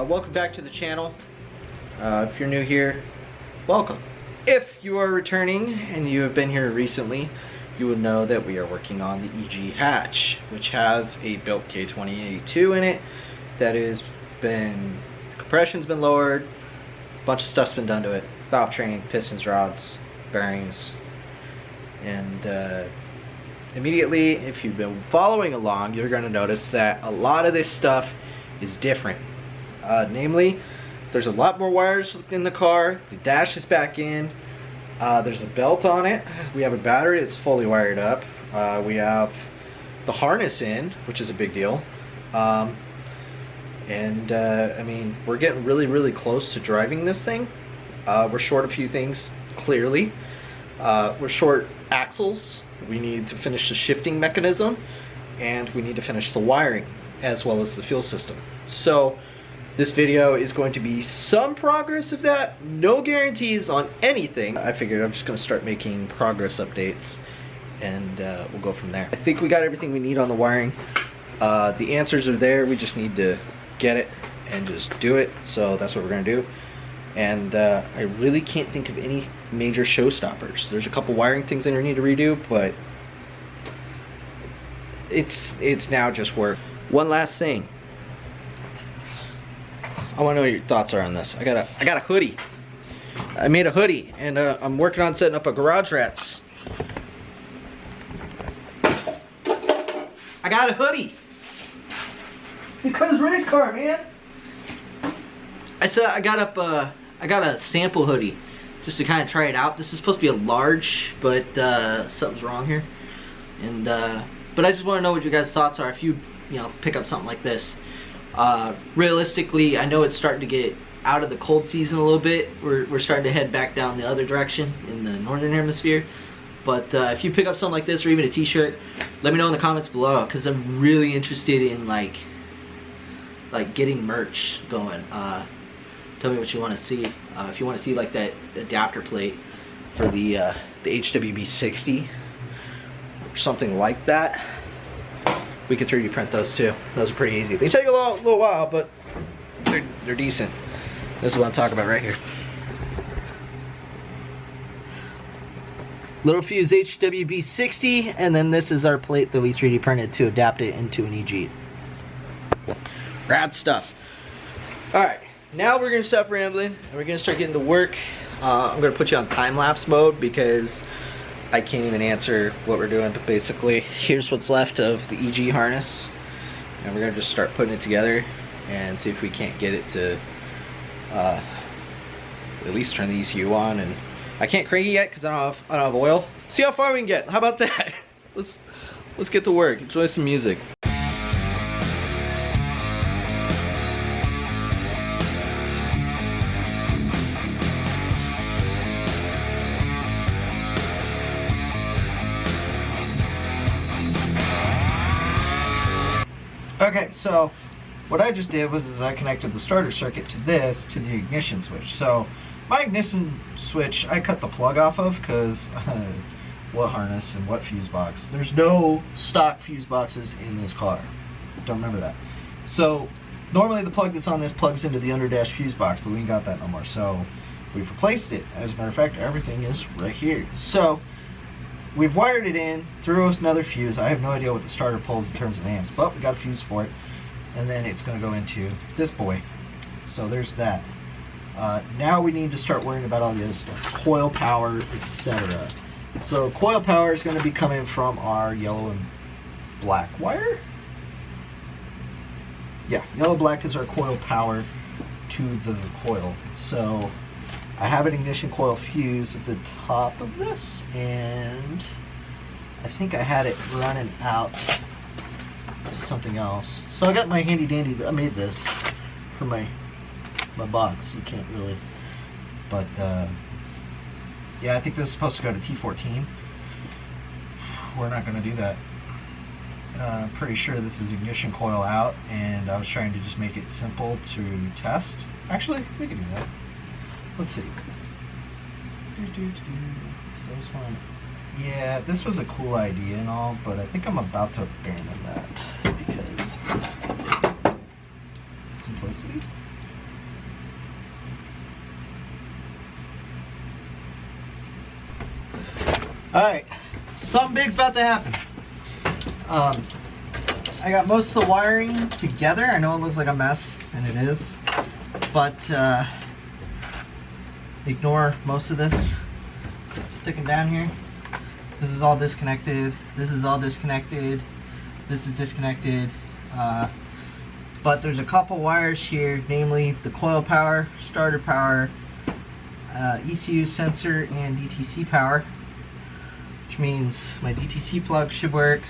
Welcome back to the channel. If you're new here, welcome. If you are returning and you have been here recently, you would know that we are working on the EG hatch, which has a built K2082 in it. That has been, the compression's been lowered, a bunch of stuff's been done to it. Valve train, pistons, rods, bearings, and immediately, if you've been following along, you're going to notice that a lot of this stuff is different. Namely, there's a lot more wires in the car. The dash is back in. There's a belt on it. We have a battery that's fully wired up. We have the harness in, which is a big deal. I mean, we're getting really close to driving this thing. We're short a few things, clearly. We're short axles. We need to finish the shifting mechanism, and we need to finish the wiring as well as the fuel system. So this video is going to be some progress of that. No guarantees on anything. I figured I'm just going to start making progress updates, and we'll go from there. I think we got everything we need on the wiring. The answers are there. We just need to get it and just do it. So that's what we're going to do. And I really can't think of any major showstoppers. There's a couple wiring things that I need to redo, but it's now just work. One last thing. I want to know what your thoughts are on this. I got a hoodie. I made a hoodie, and I'm working on setting up a garage rats. I got a hoodie because race car, man. I got a sample hoodie just to kind of try it out. This is supposed to be a large, but something's wrong here. And but I just want to know what your guys' thoughts are if you pick up something like this. Realistically, I know it's starting to get out of the cold season a little bit. We're starting to head back down the other direction in the northern hemisphere. But if you pick up something like this or even a t-shirt, let me know in the comments below, because I'm really interested in like getting merch going. Tell me what you want to see. If you want to see like that adapter plate for the HWB 60 or something like that, we could 3D print those too. Those are pretty easy. They take a little while, but they're decent. This is what I'm talking about right here. Little Fuse HWB 60, and then this is our plate that we 3D printed to adapt it into an EG. Rad stuff. Alright, now we're going to stop rambling, and we're going to start getting to work. I'm going to put you on time-lapse mode because I can't even answer what we're doing, but basically here's what's left of the EG harness, and we're gonna just start putting it together and see if we can't get it to at least turn the ECU on. And I can't crank it yet because I don't have oil. See how far we can get. How about that? Let's get to work. Enjoy some music. Okay, so what I just did was I connected the starter circuit to the ignition switch. So my ignition switch, I cut the plug off of because what harness and what fuse box? There's no stock fuse boxes in this car. Don't remember that. So normally the plug that's on this plugs into the underdash fuse box, but we ain't got that no more. So we've replaced it. As a matter of fact, everything is right here. So we've wired it in through another fuse. I have no idea what the starter pulls in terms of amps, but we got a fuse for it. And then it's going to go into this boy. So there's that. Now we need to start worrying about all the other stuff. Coil power, etc. So coil power is going to be coming from our yellow and black wire. Yeah, yellow-black is our coil power to the coil. So I have an ignition coil fuse at the top of this, and I think I had it running out to something else. So I got my handy dandy, I made this for my box. You can't really, but yeah, I think this is supposed to go to T14. We're not going to do that. I'm pretty sure this is ignition coil out, and I was trying to just make it simple to test. Actually, we can do that. Let's see. So this one, yeah, this was a cool idea and all, but I think I'm about to abandon that because simplicity. Alright, so something big's about to happen. I got most of the wiring together. I know it looks like a mess, and it is. But ignore most of this sticking down here. This is all disconnected. This is all disconnected. This is disconnected. But there's a couple wires here, namely the coil power, starter power, ECU sensor, and DTC power. Which means my DTC plug should work.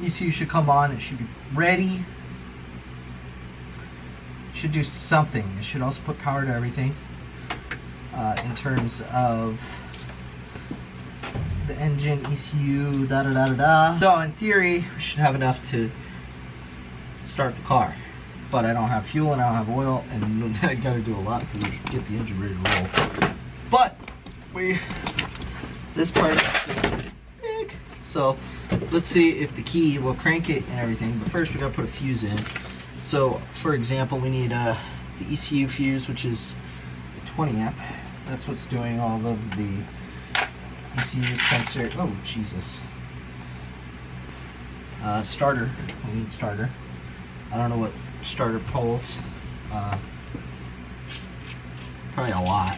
ECU should come on. It should be ready. It should do something. It should also put power to everything. In terms of the engine, ECU, da da da da da. So in theory, we should have enough to start the car. But I don't have fuel and I don't have oil, and I gotta do a lot to get the engine ready to roll. But this part is big, so let's see if the key will crank it and everything. But first we gotta put a fuse in. So for example, we need the ECU fuse, which is 20 amp. That's what's doing all of the ECU sensor. Oh Jesus. Starter. We need starter. I don't know what starter pulls. Probably a lot.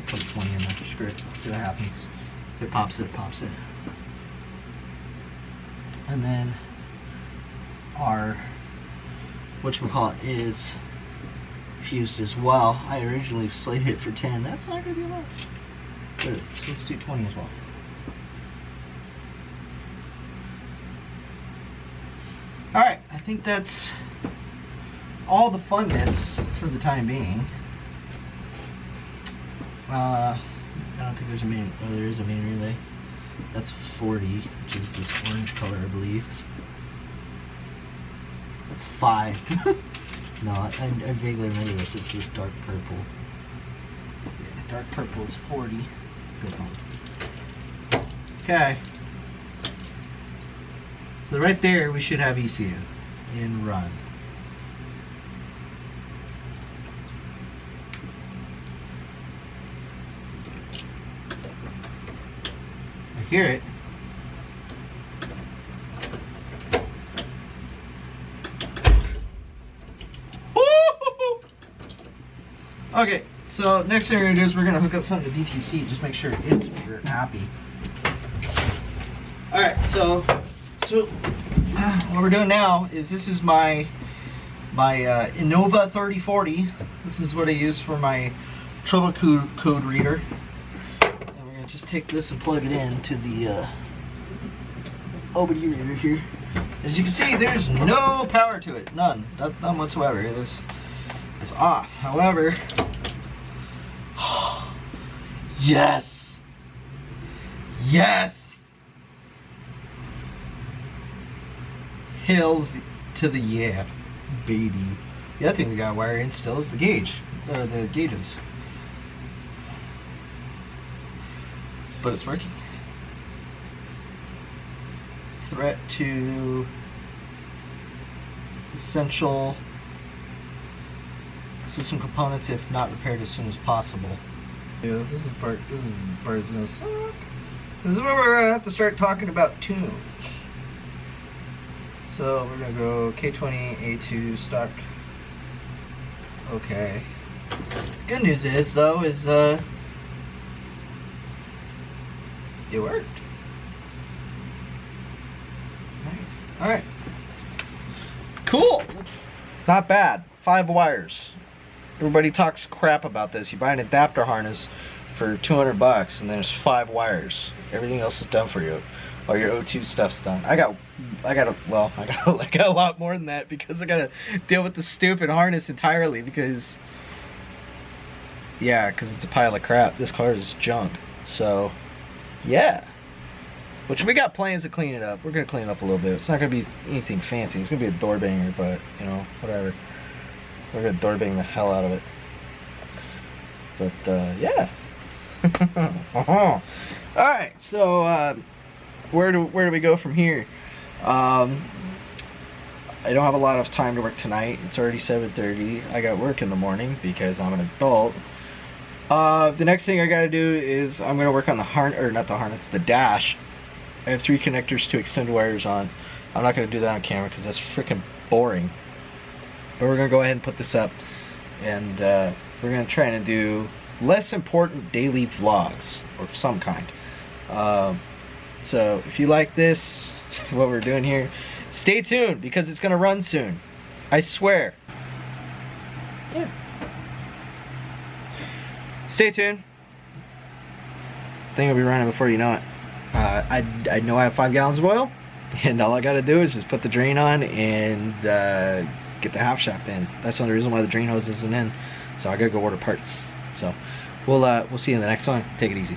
Put 20 in there. Screw it. See what happens. If it pops it, it pops it. And then our whatchamacallit is fused as well. I originally slated it for 10. That's not going to be much. Good. So let's do 20 as well. Alright, I think that's all the fun bits for the time being. I don't think there's a main, oh there is a main relay. That's 40, which is this orange color I believe. That's 5. No, I vaguely remember this, it's this dark purple. Yeah, dark purple is 40. Good one. Okay. So right there we should have ECU in run. I hear it. Okay, so next thing we're gonna do is we're gonna hook up something to DTC, just make sure it's happy. Alright, so what we're doing now is this is my Innova 3040. This is what I use for my trouble code reader. And we're gonna just take this and plug it into the OBD reader here. As you can see, there's no power to it, none whatsoever. It's off. However, yes, yes. Hills to the yeah, baby. The other thing we got wired in still is the gauge, the gauges. But it's working. Threat to essential system components if not repaired as soon as possible. Yeah, this is the part that's gonna suck. This is where we're gonna have to start talking about tunes. So we're gonna go K20 A2 stock. Okay. The good news is though is it worked. Nice. Alright. Cool. Not bad. 5 wires. Everybody talks crap about this. You buy an adapter harness for $200 and there's 5 wires. Everything else is done for you. All your O2 stuff's done. I got a lot more than that because I gotta deal with the stupid harness entirely because it's a pile of crap. This car is junk. So yeah. Which we got plans to clean it up. We're gonna clean it up a little bit. It's not gonna be anything fancy. It's gonna be a door banger, but you know, whatever. We're gonna door bang the hell out of it. But yeah. Alright, so where do we go from here? I don't have a lot of time to work tonight. It's already 7:30. I got work in the morning because I'm an adult. The next thing I gotta do is I'm gonna work on the harness, or not the harness, the dash. I have 3 connectors to extend wires on. I'm not gonna do that on camera because that's freaking boring. But we're gonna go ahead and put this up, and we're gonna try and do less important daily vlogs of some kind. So if you like this, what we're doing here, stay tuned because it's gonna run soon. I swear. Yeah. Stay tuned. Thing will be running before you know it. I know I have 5 gallons of oil, and all I gotta do is just put the drain on and get the half shaft in. That's the only reason why the drain hose isn't in. So I gotta go order parts. So we'll see you in the next one. Take it easy.